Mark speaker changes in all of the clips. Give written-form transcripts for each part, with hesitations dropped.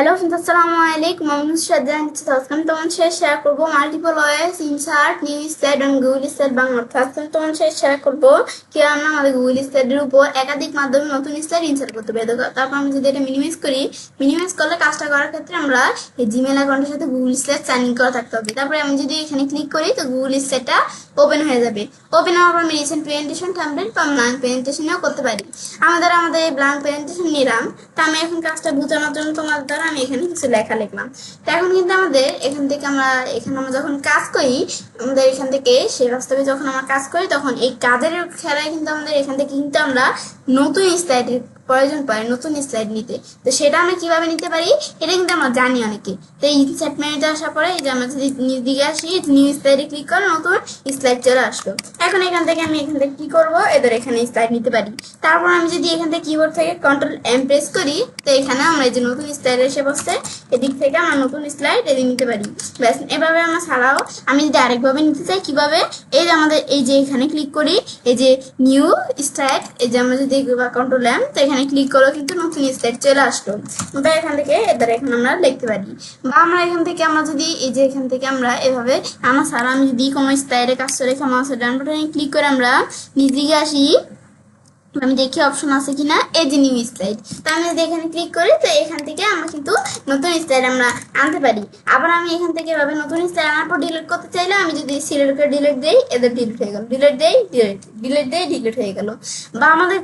Speaker 1: Hello friends, আসসালামু আলাইকুম। আমি নুসরাত জাহান আজকে আমি তোমার সাথে শেয়ার করবো multiple OS insert new slide on Google slide Bangla. আজকে আমি তোমার সাথে শেয়ার করবো কি আমরা আমাদের গুগল স্লাইডের উপর একাধিক মাধ্যমে নতুন স্লাইড ইনসার্ট করতে পারি। তারপর আমি যদি এটা মিনিমাইজ করি, মিনিমাইজ করলে কাজটা করার ক্ষেত্রে আমরা এই জিমেল অ্যাকাউন্টের সাথে গুগল স্লাইড সাইন ইন করা থাকতে হবে। তারপরে আমি যদি এখানে ক্লিক করি তো গুগল স্লাইডটা ওপেন হয়ে যাবে। ওপেন হওয়ার পর আমি রিসেন্ট প্রেজেন্টেশন টেমপ্লেট বা ব্ল্যাঙ্ক প্রেজেন্টেশনেও করতে পারি। আমাদের এই ব্ল্যাঙ্ক প্রেজেন্টেশন নিলাম, তা আমি এখন কাজটা বোঝানোর জন্য তোমার দ্বারা আমি এখানে কিছু লেখা লিখলাম। তো এখন কিন্তু আমাদের এখান থেকে আমরা যখন কাজ করি, আমাদের এখান থেকে সে বাস্তবে যখন আমরা কাজ করি তখন এই কাজের খেলায় কিন্তু আমাদের এখান থেকে কিন্তু আমরা নতুন স্লাইডের প্রয়োজন পড়ে, নতুন স্লাইড নিতে। তো সেটা আমরা কিভাবে নিতে পারি এটা কিন্তু আমরা জানি অনেকে। তো এই ইনসার্ট মেনুতে আসার পরে এই যে আমরা যদি দিকে আসি, নিউ স্লাইডে ক্লিক করে নতুন স্লাইড চলে আসলো। এখন এখান থেকে আমি কি করব, এদের এখানে স্লাইড নিতে পারি। তারপর আমি যদি এখান থেকে কিবোর্ড থেকে কন্ট্রোল এম প্রেস করি তো এখানে আমরা এই যে নতুন স্লাইড এসে বসছে, এদিক থেকে আমরা নতুন স্লাইড এদিকে নিতে পারি। ব্যাস, এভাবে আমরা ছাড়াও আমি যদি আরেকভাবে নিতে চাই কিভাবে, এই যে আমাদের এই যে এখানে ক্লিক করি, এই যে নিউ স্লাইড, এই যে আমরা যদি কন্ট্রোল এম, তো এখানে ক্লিক করলে কিন্তু নতুন স্লাইড চলে আসলো। ওটা এখান থেকে এদের এখানে আমরা লিখতে পারি। বা আমরা এখান থেকে আমরা যদি এই যে এখান থেকে আমরা এভাবে আমার ছাড়া আমি যদি কোনো স্লাইডে কাজ করে মাউসের ডান বাটনে ক্লিক করে আমরা নিজেকে আসি, আমি দেখি অপশন আছে কিনা, এই যে নিউ স্লাইড। তো আমি যদি এখানে ক্লিক করি তো এখান থেকে আমরা কিন্তু নতুন স্লাইড আমরা আনতে পারি। আবার আমি এখান থেকে এভাবে নতুন স্লাইড আনার পর ডিলিট করতে চাইলে আমি যদি সিলেক্ট করে ডিলিট দেই, এদের ডিলিট হয়ে গেল, ডিলিট দেই ডিলিট দেই ডিলিট হয়ে গেল। বা আমাদের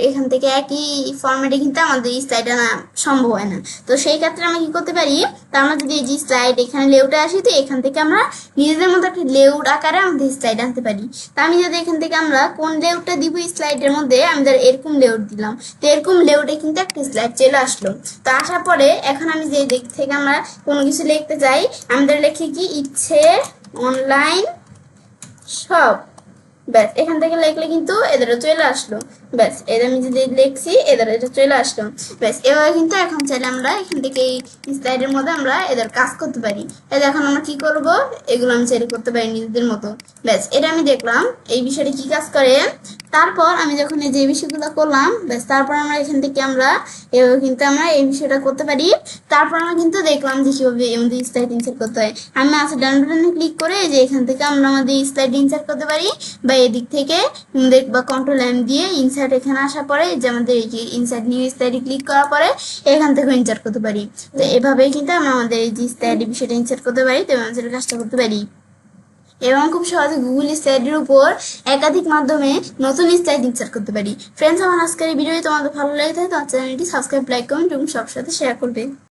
Speaker 1: এখান থেকে একই ফরম্যাটে কিন্তু আমাদের স্লাইড আনা সম্ভব হয় না। তো সেই ক্ষেত্রে আমরা কি করতে পারি, তো আমরা যদি এই যে স্লাইড এখানে লেআউটে আসি তো এখান থেকে আমরা নিজেদের মতো একটা লেআউট আকারে আমাদের স্লাইড আনতে পারি। তো আমি যদি এখান থেকে আমরা কোন লেআউটটা দিব স্লাইডের মধ্যে, আমি ধর এরকম লেআউট দিলাম, তো এরকম লেআউটে কিন্তু একটা স্লাইড চলে আসলো। তো আসার পরে এখন আমি যে দিক থেকে আমরা কোনো কিছু লিখতে চাই, আমাদের লিখি কি ইচ্ছে অনলাইন সব, ব্যাস এখান থেকে লিখলে কিন্তু এদেরও চলে আসলো। ব্যাস এদের আমি যদি লিখছি এদের এটা চলে আসলো। ব্যাস এভাবে কিন্তু এখন চাইলে আমরা এখান থেকে এই স্লাইডের মধ্যে আমরা এদের কাজ করতে পারি। এদের এখন আমরা কি করব, এগুলো আমি চাইলে করতে পারি নিজেদের মতো। ব্যাস এটা আমি দেখলাম এই বিষয়টা কি কাজ করে। তারপর আমি যখন এই যে বিষয়গুলো করলাম, ব্যাস তারপর আমরা এখান থেকে আমরা এভাবে কিন্তু আমরা এই বিষয়টা করতে পারি। তারপর আমরা কিন্তু দেখলাম যে কিভাবে আমাদের স্লাইড ইনসার্ট করতে হয়। আমি আছে ডান বাটনে ক্লিক করে যে এখান থেকে আমরা আমাদের স্লাইড ইনসার্ট করতে পারি, বা এদিক থেকে বা কন্ট্রোল এম দিয়ে ইনসার্ট এখানে আসার পরে যে আমাদের এই যে ইনসার্ট নিউ স্লাইডে ক্লিক করার পরে এখান থেকে ইনসার্ট করতে পারি। তো এভাবেই কিন্তু আমরা আমাদের এই যে স্লাইডের বিষয়টা ইনসার্ট করতে পারি, তো আমরা কাজটা করতে পারি। এবং খুব সহজে গুগল স্লাইডের উপর একাধিক মাধ্যমে নতুন স্লাইড ইনসার্ট করতে পারি। ফ্রেন্ডস, আমার আজকের এই ভিডিওটি তোমাদের ভালো লেগে থাকে তো চ্যানেলটি সাবস্ক্রাইব, লাইক, কমেন্ট এবং সবার সাথে শেয়ার করবে।